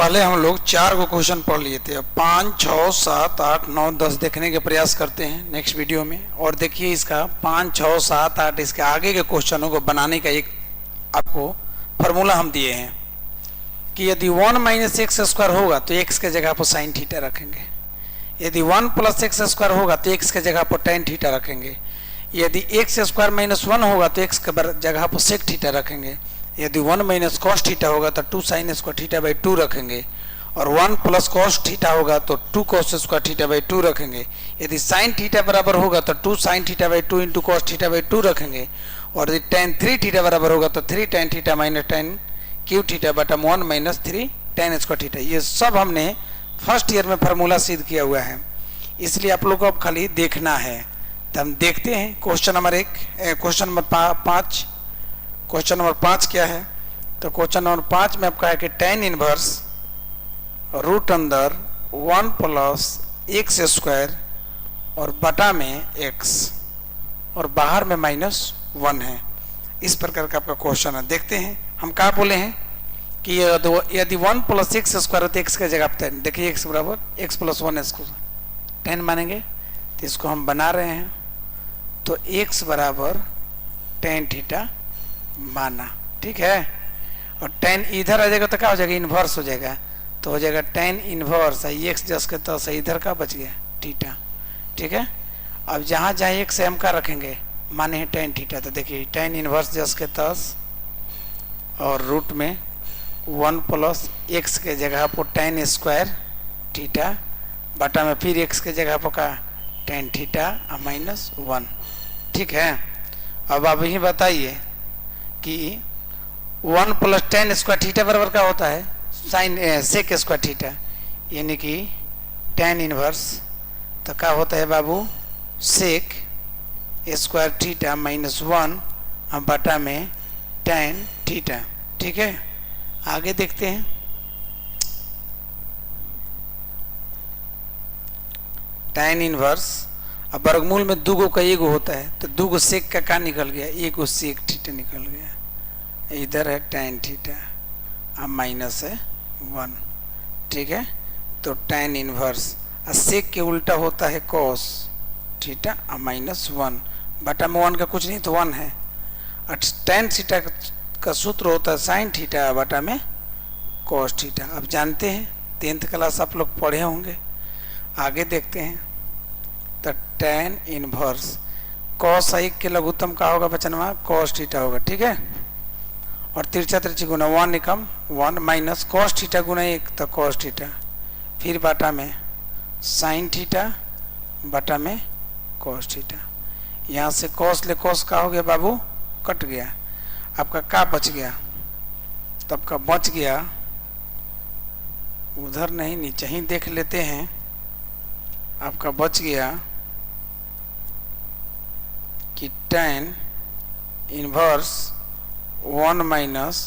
पहले हम लोग 4 को क्वेश्चन पढ़ लिए थे। अब 5, 6, 7, 8, 9, 10 देखने के प्रयास करते हैं नेक्स्ट वीडियो में। और देखिए इसका 5, 6, 7, 8 इसके आगे के क्वेश्चनों को बनाने का एक आपको फार्मूला हम दिए हैं कि यदि 1 माइनस एक्स स्क्वायर होगा तो एक्स के जगह पर साइन थीटा रखेंगे। यदि 1 प्लस एक्स स्क्वायर होगा तो एक्स के जगह पर टेन थीटा रखेंगे। यदि एक्स स्क्वायर माइनस 1 होगा तो एक्स के जगह पर सेक थीटा रखेंगे। यदि 1 माइनस कॉस थीटा होगा तो 2 साइन स्क्वायर थीटा बाई 2 रखेंगे। और 1 प्लस कॉस थीटा होगा तो 2 कॉस स्क्वायर थीटा बाई 2 रखेंगे। यदि साइन थीटा बराबर होगा तो 2 sine theta by 2 into cos theta by 2 रखेंगे। और यदि टेन 3 थीटा बराबर होगा तो 3 tan theta minus ten Q theta बटा 1 माइनस 3 टेन स्क्वायर थीटा। ये सब हमने फर्स्ट ईयर में फार्मूला सिद्ध किया हुआ है, इसलिए आप लोग को अब खाली देखना है। तो हम देखते हैं question number 1, question number 5। Question number 5 क्या है? तो क्वेश्चन नंबर 5 में आपका है कि टेन इनवर्स रूट अंदर 1 प्लस एक्स स्क्वायर और बटा में एक्स और बाहर में -1 है। इस प्रकार का आपका क्वेश्चन है। देखते हैं हम क्या बोले हैं कि यदि 1 प्लस एक्स स्क्वायर हो तो एक्स की जगह आप 10, देखिए एक्स बराबर एक्स प्लस 1 इसको 10 मानेंगे, तो इसको हम बना रहे हैं। तो एक्स बराबर टेन थीटा माना, ठीक है। और टेन इधर आ जाएगा तो क्या हो जाएगा? इन्वर्स हो जाएगा। तो हो जाएगा टेन इन्वर्स एक्स जस के तो से इधर का बच गया थीटा, ठीक है। अब जहाँ जहाँ एक्स से हम का रखेंगे माने हैं टेन थीटा। तो देखिए टेन इन्वर्स जस के तस और रूट में 1 प्लस एक्स के जगह पर टेन स्क्वायर थीटा बटा में फिर एक्स के जगह पर का टेन थीटा -1, ठीक है। अब आप यही बताइए कि 1 प्लस टेन स्क्वायर थीटा बराबर का होता है साइन सेक स्क्वायर थीटा, यानी कि टेन इनवर्स तो क्या होता है बाबू? सेक स्क्वायर थीटा -1 बटा में टेन थीटा, ठीक है। आगे देखते हैं। टेन इनवर्स अब वर्गमूल में 2 का एगो होता है, तो 2 सेक का निकल गया, एगो सेक थीटा निकल गया। इधर है टेन थीटा अब माइनस है 1, ठीक है। तो टेन इनवर्स सेक के उल्टा होता है कॉस थीटा -1 बटा में 1 का कुछ नहीं तो 1 है। और टेन थीटा का सूत्र होता है साइन थीटा बटा में कॉस थीटा। अब जानते हैं 10th क्लास आप लोग पढ़े होंगे। आगे देखते हैं। तो टेन इनवर्स कॉस आई के लघुत्तम का होगा बचनवा? कॉस थीटा होगा, ठीक है। और तिरछा तिरछी गुना 1 एकम 1 माइनस कॉस थीटा गुना 1 तो कॉस थीटा फिर बटा में साइन थीटा बटा में कॉस थीटा। यहाँ से कॉस ले कॉस का हो गया बाबू? कट गया। आपका का बच गया? तब का बच गया उधर नहीं नीचे ही देख लेते हैं। आपका बच गया कि tan inverse 1 minus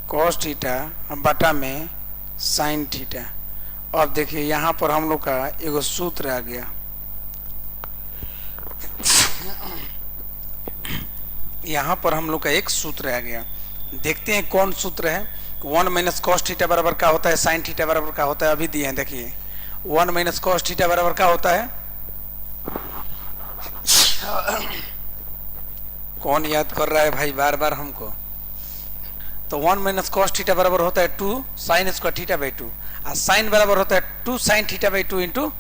cos theta बटा में साइन थीटा। अब देखिए यहाँ पर हम लोग का एगो सूत्र आ गया। यहाँ पर हम लोग का एक सूत्र आ गया। देखते हैं कौन सूत्र है। 1 माइनस कॉस थीटा बराबर का होता है साइन थीटा बराबर का होता है, अभी दिए हैं। देखिए 1 माइनस कॉस थीटा बराबर का होता है, कौन याद कर रहा है भाई बार बार हमको? तो 1 माइनस कॉस थीटा बराबर होता है 2 साइन स्क्वायर थीटा बाई 2 और साइन बराबर होता है 2 sine theta by 2 into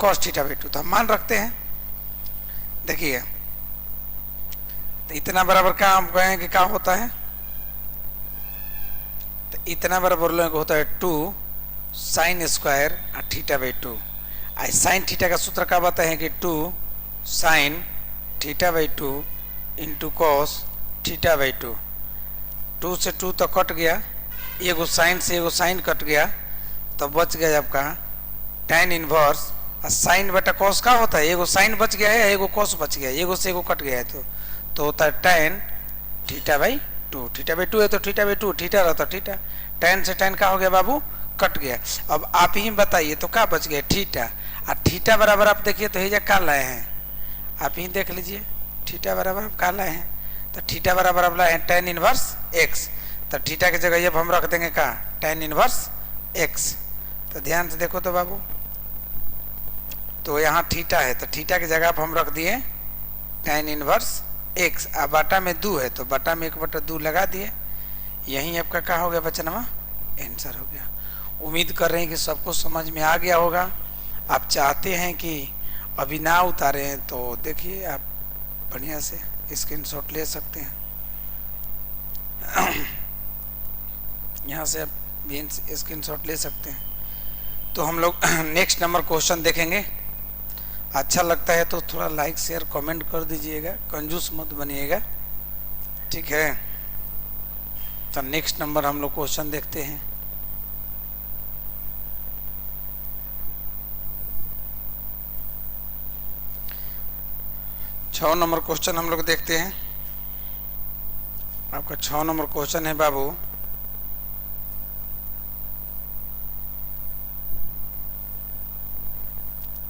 cos theta by 2। तो हम मान रखते हैं। देखिए तो इतना बराबर का हम कहें कि क्या होता है? तो इतना बराबर लोग होता है 2 sine square theta by 2। Sine theta का सूत्र क्या बताए कि 2 sine theta by 2 into cos theta by 2। 2 से 2 तो कट गया, एगो साइन से एगो साइन कट गया, तो बच गया आपका टेन इनवर्स। और साइन बटा कॉस का होता है? एगो साइन बच गया है, एगो कॉस बच गया, एगो से एगो कट गया है, तो होता है tan theta by 2। Theta by 2 है तो थीटा बाई 2 थीटा रहता थीटा। टेन से टेन का हो गया बाबू? कट गया। अब आप ही बताइए तो क्या बच गया? थीटा। और थीटा बराबर आप देखिए तो ये क्या लाए हैं, आप ही देख लीजिए। थीटा बराबर आप क्या लाए हैं? तो थीटा बराबर आप लाए हैं टेन इनवर्स एक्स। तो थीटा की जगह अब हम रख देंगे का टेन इनवर्स एक्स। तो ध्यान से देखो तो बाबू, तो यहाँ थीटा है तो थीटा की जगह पर हम रख दिए tan इनवर्स एक्स। अब बटा में 2 है तो बटा में 1/2 लगा दिए। यही आपका क्या हो गया बचनवा, आंसर हो गया। उम्मीद कर रहे हैं कि सबको समझ में आ गया होगा। आप चाहते हैं कि अभी ना उतारे हैं तो देखिए आप बढ़िया से स्क्रीनशॉट ले सकते हैं। यहाँ से आप भी स्क्रीनशॉट ले सकते हैं। तो हम लोग नेक्स्ट नंबर क्वेश्चन देखेंगे। अच्छा लगता है तो थोड़ा लाइक शेयर कमेंट कर दीजिएगा, कंजूस मत बनिएगा, ठीक है। तो नेक्स्ट नंबर हम लोग क्वेश्चन देखते हैं। छह नंबर क्वेश्चन हम लोग देखते हैं। आपका 6 नंबर क्वेश्चन है बाबू,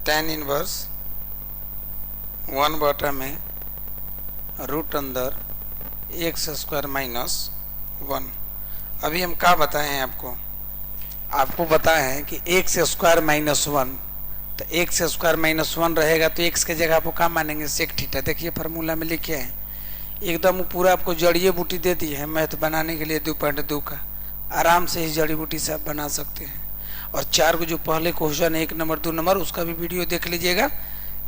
tan इनवर्स 1 में रूट अंदर एक्स स्क्वायर माइनस 1। अभी हम क्या बताए हैं आपको बताए हैं कि एक्स स्क्वायर माइनस 1, तो एक्स स्क्वायर माइनस 1 रहेगा तो एक्स के जगह आपको क्या मानेंगे, सेक थीटा। देखिए फार्मूला में लिखे हैं, एकदम पूरा आपको जड़िए बूटी दे दी है मैथ बनाने के लिए 2.2 का। आराम से इस जड़ी बूटी से आप बना सकते हैं। और 4 को जो पहले क्वेश्चन है 1 नंबर 2 नंबर उसका भी वीडियो देख लीजिएगा।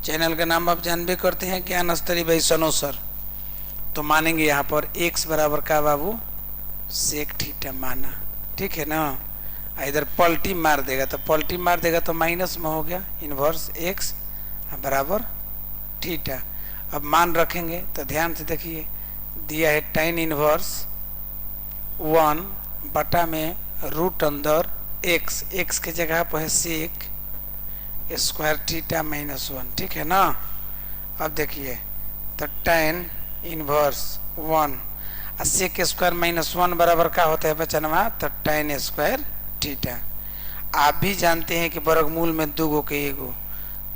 चैनल का नाम आप जानबे करते हैं, ज्ञान स्तरी भाई सनो सर। तो मानेंगे यहाँ पर x बराबर का बाबू सेक थीटा माना, ठीक है ना। इधर पलटी मार देगा तो पलटी मार देगा तो माइनस में हो गया इनवर्स x बराबर थीटा। अब मान रखेंगे तो ध्यान से देखिए, दिया है tan इनवर्स 1 बटा में रूट अंदर x के जगह पर है सेक स्क्वायर थीटा माइनस 1, ठीक है ना। अब देखिए तो tan inverse 1 sec square minus 1 बराबर का होता है बचनवा, तो tan स्क्वायर थीटा। आप भी जानते हैं कि वर्गमूल में 2 गो के एगो,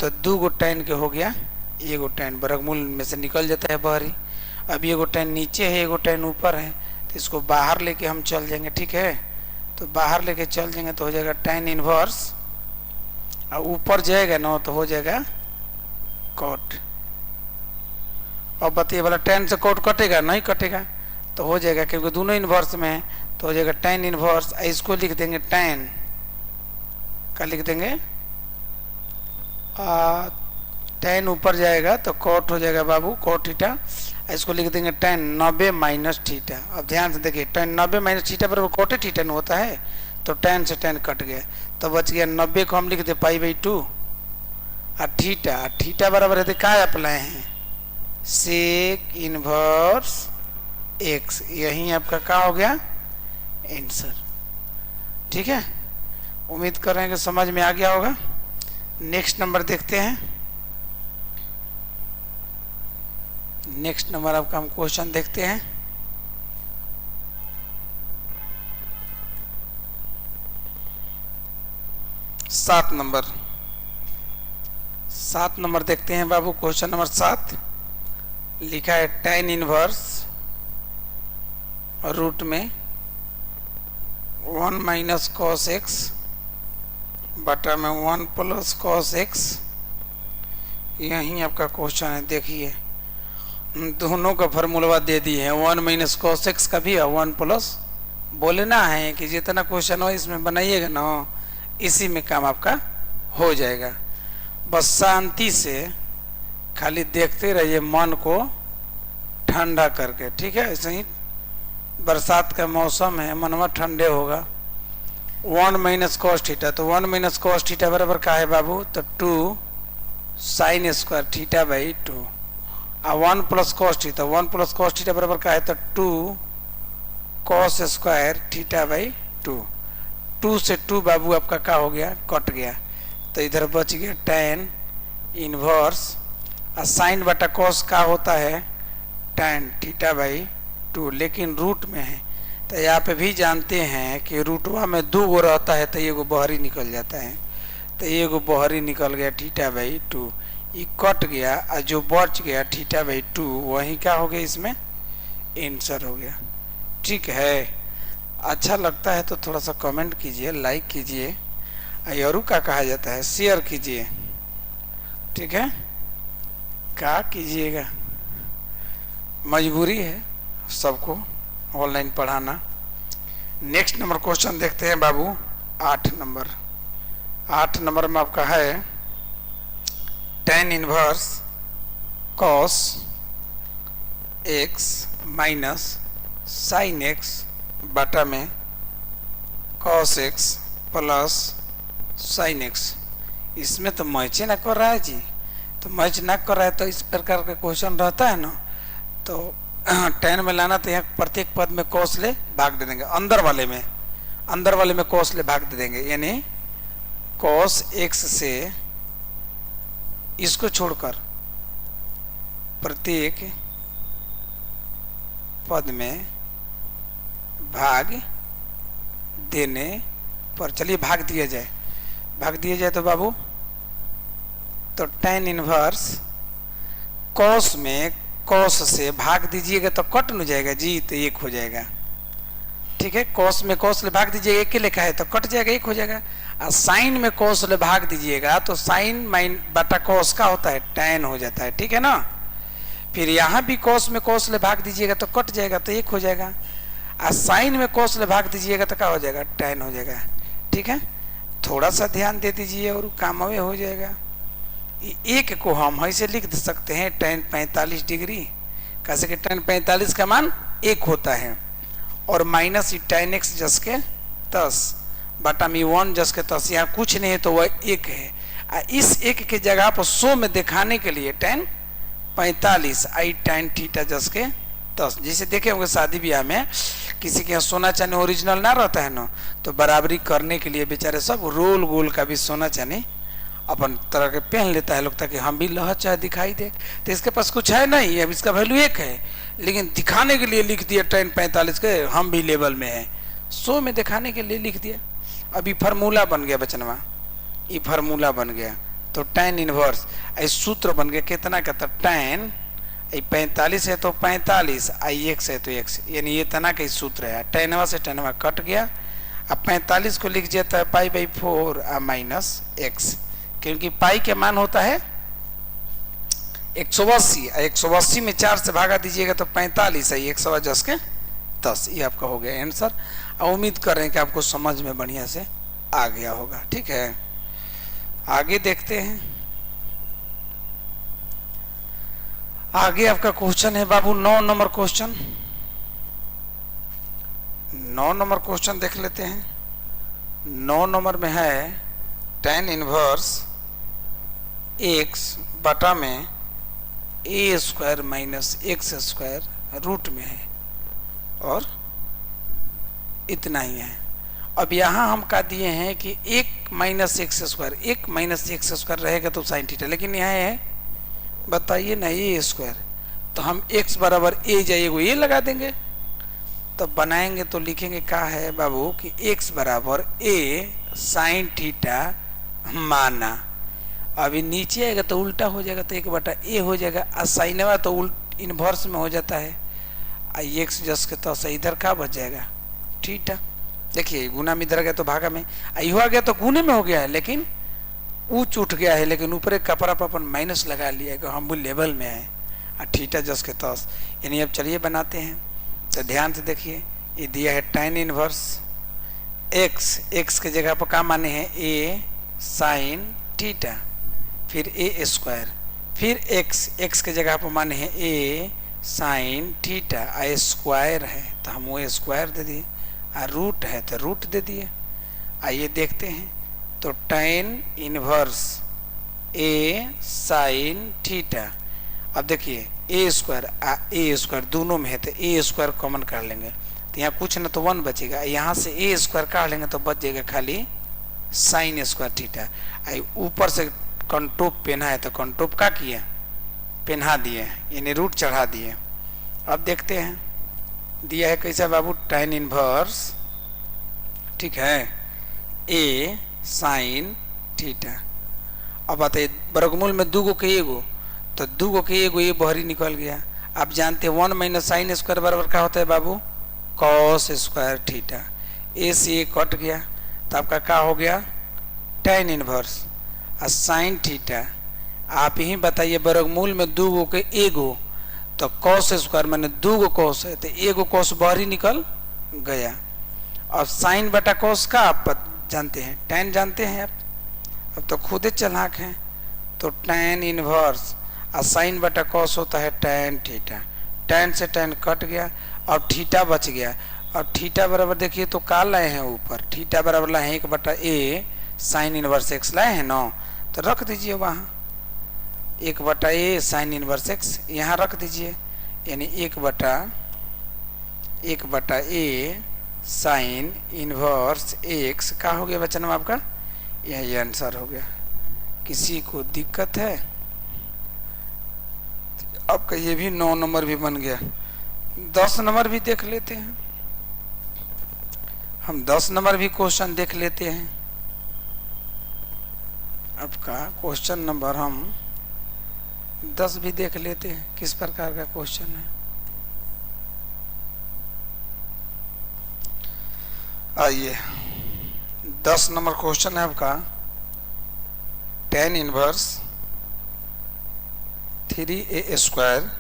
तो 2 गो tan के हो गया, एगो tan वर्गमूल में से निकल जाता है बाहरी। अब एगो tan नीचे है एगो tan ऊपर है, तो इसको बाहर लेके हम चल जाएंगे, ठीक है। तो बाहर लेके चल जाएंगे तो हो जाएगा tan इनवर्स, और ऊपर जाएगा ना तो हो जाएगा कॉट। अब बताइए वाला tan से कॉट कटेगा, नहीं कटेगा, तो हो जाएगा क्योंकि दोनों इनवर्स में है तो हो जाएगा tan इनवर्स। इसको लिख देंगे tan का लिख देंगे tan ऊपर जाएगा तो कॉट हो जाएगा बाबू कॉट थीटा। इसको लिख देंगे tan 90 माइनस थीटा। अब ध्यान से देखिए tan 90 माइनस थीटा बराबर कॉट थीटा न होता है, तो tan से tan कट गया तो बच गया 90 को हम लिख दे π/2 और थीटा बराबर है क्या अप्लाई है सेक इनवर्स x। यही आपका क्या हो गया आंसर, ठीक है। उम्मीद कर रहे हैं कि समझ में आ गया होगा। नेक्स्ट नंबर देखते हैं। नेक्स्ट नंबर आपका हम क्वेश्चन देखते हैं। सात नंबर देखते हैं बाबू। क्वेश्चन नंबर 7 लिखा है tan इनवर्स रूट में 1 माइनस कॉस एक्स बटा में 1 प्लस कॉस एक्स। यही आपका क्वेश्चन है। देखिए दोनों का फार्मूला दे दिए हैं, 1 माइनस कॉस एक्स का भी और 1 प्लस। बोलना है कि जितना क्वेश्चन हो इसमें बनाइएगा ना, इसी में काम आपका हो जाएगा। बस शांति से खाली देखते रहिए मन को ठंडा करके, ठीक है। ऐसे ही बरसात का मौसम है, मनवा ठंडे होगा। 1 माइनस कॉस थीटा, तो 1 माइनस कॉस थीटा बराबर का है बाबू, तो 2 साइन स्क्वायर थीटा बाई 2। और 1 plus cos theta, 1 plus cos theta बराबर का है तो 2 कॉस स्क्वायर थीटा बाई 2। 2 से 2 बाबू आपका क्या हो गया, कट गया, तो इधर बच गया tan इनवर्स। और साइन बटा कॉस का होता है tan थीटा बाई 2, लेकिन रूट में है तो यहाँ पे भी जानते हैं कि रूटवा में 2 गो रहता है तो एगो बहरी निकल जाता है, तो एगो बहरी निकल गया थीटा बाई 2, ये कट गया और जो बच गया थीटा बाई 2 वही क्या हो गया इसमें आंसर हो गया, ठीक है। अच्छा लगता है तो थोड़ा सा कमेंट कीजिए, लाइक कीजिए, और क्या कहा जाता है, शेयर कीजिए। ठीक है, क्या कीजिएगा, मजबूरी है सबको ऑनलाइन पढ़ाना। नेक्स्ट नंबर क्वेश्चन देखते हैं बाबू, 8 नंबर में आपका है tan inverse cos x minus sin x बटा में cos x plus sin x। इसमें तो मैच ना कर रहा है जी, तो मैच ना कर रहा है तो इस प्रकार का क्वेश्चन रहता है ना, तो tan में लाना तो यहाँ प्रत्येक पद में cos ले भाग दे देंगे, अंदर वाले में cos ले भाग दे देंगे, यानी cos x से इसको छोड़कर प्रत्येक पद में भाग देने पर, चलिए भाग दिया जाए तो बाबू, तो tan इनवर्स cos में cos से भाग दीजिएगा तो कट न जाएगा जी, तो 1 हो जाएगा। ठीक है, cos में cos ले भाग दीजिएगा, 1 के लिखा है तो कट जाएगा, 1 हो जाएगा। और साइन में cos ले भाग दीजिएगा तो साइन माइन बटा cos का होता है tan हो जाता है। ठीक है ना, फिर यहाँ भी cos में cos ले भाग दीजिएगा तो कट जाएगा, तो 1 हो जाएगा। और साइन में cos ले भाग दीजिएगा तो क्या हो जाएगा, tan हो जाएगा। ठीक है, थोड़ा सा ध्यान दे दीजिए और काम अवे हो जाएगा। एक को हम ऐसे लिख सकते हैं tan 45 डिग्री, कैसे कि tan 45 का मान 1 होता है, और माइनस tan x जस के 10 बटा में 1 जस के 10, यहाँ कुछ नहीं है तो वह 1 है। इस 1 के जगह पर 100 में दिखाने के लिए tan 45 आई tan थीटा जस के 10। जैसे देखे होंगे शादी ब्याह में किसी के यहाँ सोना चांदी ओरिजिनल ना रहता है ना, तो बराबरी करने के लिए बेचारे सब रोल गोल का भी सोना चांदी अपन तरह के पहन लेता है लोग, ताकि हम भी लह चाहे दिखाई दे। तो इसके पास कुछ है नहीं, अब इसका वैल्यू 1 है, लेकिन दिखाने के लिए लिख दिया tan 45 के हम भी लेवल में है, 100 में दिखाने के लिए लिख दिया। अभी फार्मूला बन गया बचनवा, ये फार्मूला बन गया, तो tan इनवर्स सूत्र बन गया कितना का, तो tan 45 है तो 45, आई x है तो x, यानी ये तना का सूत्र है। tan से tan कट गया, अब 45 को लिख जाता है π/4 माइनस x, क्योंकि पाई के मान होता है 180, 180 में 4 से भागा दीजिएगा तो 45 है, 110 के 10। ये आपका हो गया आंसर। उम्मीद कर रहे हैं कि आपको समझ में बढ़िया से आ गया होगा। ठीक है, आगे देखते हैं। आगे आपका क्वेश्चन है बाबू 9 नंबर क्वेश्चन। 9 नंबर क्वेश्चन देख लेते हैं। 9 नंबर में है tan इनवर्स x बटा में a square minus x square root में है, और इतना ही है। अब यहाँ हम कह दिए हैं कि 1 minus x square, 1 minus x square रहेगा तो साइन थीटा, लेकिन यहाँ है बताइए ना a स्क्वायर, तो हम x बराबर a जाइएगा ये लगा देंगे, तो बनाएंगे तो लिखेंगे क्या है बाबू कि x बराबर a साइन थीटा माना। अभी नीचे आएगा तो उल्टा हो जाएगा, तो 1 बटा a हो जाएगा, और साइनवा तो इनवर्स में हो जाता है, x जस के तो इधर का बच जाएगा थीटा। देखिए गुना में इधर गया तो भागा में, यू आ गया तो गुने में हो गया है, लेकिन ऊंच उठ गया है, लेकिन ऊपर एक कपड़ा पर अपन माइनस लगा लिया है, हम लेवल में है, और थीटा जस के तस। यानी अब चलिए बनाते हैं, तो ध्यान से देखिए, ये दिया है tan इनवर्स x के जगह पर क्या माने हैं a साइन थीटा, फिर a स्क्वायर, फिर x के जगह पर माने हैं a साइन थीटा, आ स्क्वायर है तो हम वो स्क्वायर दे दिए, और रूट है तो रूट दे दिए। आइए देखते हैं, तो tan inverse a sine theta, अब देखिए a स्क्वायर दोनों में है तो a स्क्वायर कॉमन कर लेंगे, तो यहाँ कुछ ना तो 1 बचेगा, यहाँ से a स्क्वायर काट लेंगे तो बच जाएगा खाली साइन स्क्वायर थीटा। ऊपर से कंटोप पहना है तो कंटोप का किया पहना दिए, यानी रूट चढ़ा दिए। अब देखते हैं दिया है कैसा बाबू, tan इनवर्स, ठीक है, a साइन थीटा। अब बताइए वर्गमूल में 2 के एगो, तो 2 के एगो ये बहरी निकल गया। आप जानते हैं 1 माइनस साइन स्क्वायर बराबर क्या होता है बाबू, कॉस स्क्वायर थीटा, ए से ए कट गया तो आपका क्या हो गया tan इनवर्स और साइन थीटा। आप ही बताइए वर्गमूल में 2 गो के एगो, तो कॉस स्क्वायर मैंने 2 गो कॉस है तो एगो कॉस बाहर ही निकल गया। और साइन बटा कॉस का आप जानते हैं, tan जानते हैं आप, अब तो खुद ही चालाक हैं। तो tan इनवर्स और साइन बटा कॉस होता है tan थीटा, tan से tan कट गया और थीटा बच गया। और थीटा बराबर देखिए तो का लाए हैं ऊपर, थीटा बराबर लाए हैं 1/a साइन इनवर्स x लाए हैं ना, तो रख दीजिए वहाँ 1/a साइन इनवर्स x यहाँ रख दीजिए, यानी 1/a साइन इनवर्स x का हो गया बच्चन आपका, यही आंसर हो गया। किसी को दिक्कत है? आपका ये भी 9 नंबर भी बन गया। 10 नंबर भी देख लेते हैं हम, 10 नंबर भी क्वेश्चन देख लेते हैं। आपका क्वेश्चन नंबर हम 10 भी देख लेते हैं, किस प्रकार का क्वेश्चन है। आइए 10 नंबर क्वेश्चन है आपका, tan inverse 3a square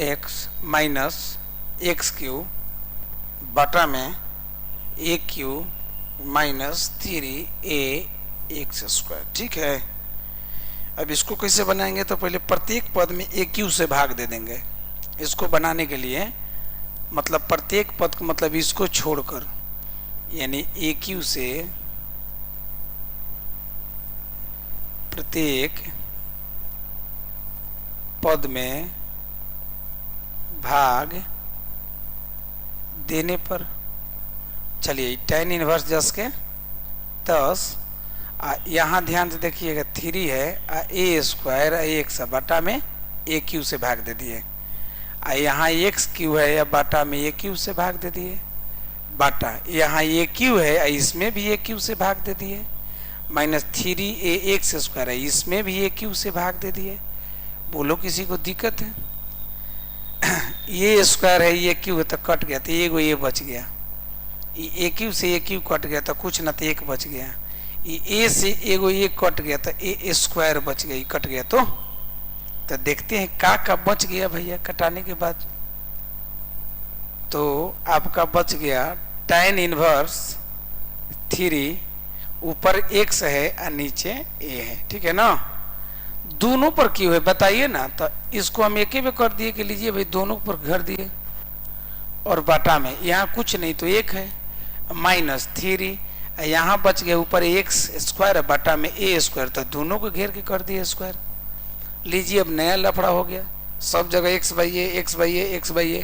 x minus X Q बटा में A Q minus 3a X square. ठीक है, अब इसको कैसे बनाएंगे, तो पहले प्रत्येक पद में ए क्यू से भाग दे देंगे। इसको बनाने के लिए मतलब प्रत्येक पद को मतलब इसको छोड़कर, यानी ए क्यू से प्रत्येक पद में भाग देने पर, चलिए tan इनवर्स 10 के 10, यहाँ ध्यान से देखिएगा 3 है ए स्क्वायर एक्स बटा में ए क्यू से भाग दे दिए, यहाँ एक्स क्यू है या बाटा में ए क्यू से भाग दे दिए, बाटा यहाँ ए क्यू है इसमें भी ए क्यू से भाग दे दिए, माइनस 3a एक्स स्क्वायर है इसमें भी ए क्यू से भाग दे दिए। बोलो किसी को दिक्कत है? ये स्क्वायर है ये क्यू है तो कट गया तो एगो ये बच गया, ए क्यू से ए क्यू कट गया तो कुछ ना तो एक बच गया, ए से एगो ये कट गया तो ए स्क्वायर बच गई, कट गया तो देखते हैं का बच गया भैया कटाने के बाद। तो आपका बच गया tan इनवर्स 3, ऊपर x है और नीचे a है, ठीक है ना। दोनों पर क्यों है बताइए ना, तो इसको हम एक ही में कर दिए कि लीजिए भाई दोनों पर घर दिए, और बाटा में यहाँ कुछ नहीं तो एक है माइनस 3, यहाँ बच गया ऊपर एक्स स्क्वायर बाटा में ए स्क्वायर, तो दोनों को घेर के कर दिए स्क्वायर। लीजिए अब नया लफड़ा हो गया, सब जगह x by A X by A X by A,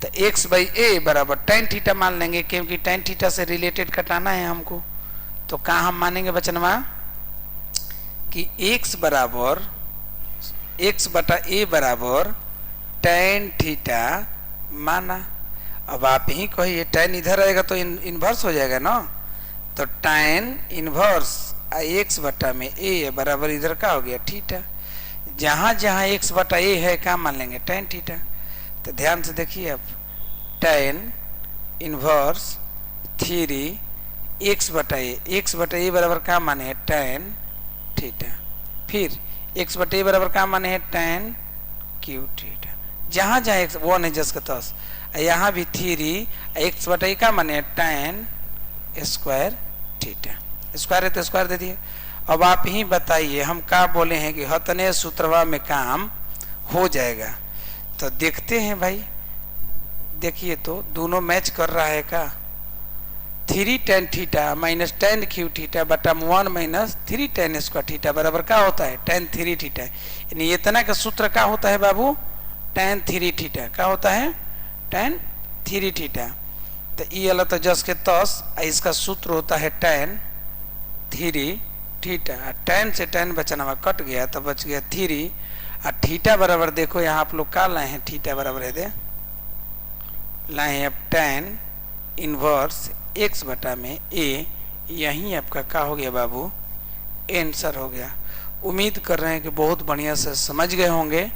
तो x बाई ए बराबर tan थीटा मान लेंगे, क्योंकि tan थीटा से रिलेटेड कटाना है हमको। तो कहाँ हम मानेंगे बचनवा कि x बराबर x बटा a बराबर tan थीटा माना। अब आप ही कहिए tan इधर आएगा तो इनवर्स हो जाएगा ना, तो tan इनवर्स x बटा में a बराबर इधर का हो गया थीटा। जहां जहां x बटा a है क्या मान लेंगे tan थीटा। तो ध्यान से देखिए अब tan इनवर्स 3 x बटा a बराबर क्या माने है tan थीटा, फिर x बटा a बराबर क्या माने है tan क्यू थीटा। जहां जहां x 1 है जस का 10, यहाँ भी 3 x बटा a क्या माने है tan स्क्वायर थीटा, स्क्वायर है तो स्क्वायर दे दिए। अब आप ही बताइए हम क्या बोले हैं कि हतने सूत्रवा में काम हो जाएगा। तो देखते हैं भाई, देखिए तो दोनों मैच कर रहा है का, 3 tan theta minus tan Q theta बटा 1 माइनस 3 tan स्क्वायर थीटा बराबर क्या होता है tan 3 थीटा। यानी इतना का सूत्र क्या होता है बाबू tan 3 थीटा, क्या होता है tan 3 थीटा। तो ये वाला तो जस के 10, इसका सूत्र होता है tan 3 थीटा, tan से tan बचना हुआ कट गया तो बच गया 3, और थीटा बराबर देखो यहाँ आप लोग क्या लाए हैं, थीटा बराबर है दे लाए हैं अब tan इनवर्स x बटा में a, यही आपका क्या हो गया बाबू आंसर हो गया। उम्मीद कर रहे हैं कि बहुत बढ़िया से समझ गए होंगे,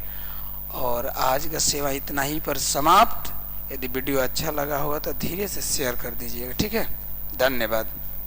और आज का सेवा इतना ही पर समाप्त। यदि वीडियो अच्छा लगा होगा तो धीरे से शेयर कर दीजिएगा। ठीक है, धन्यवाद।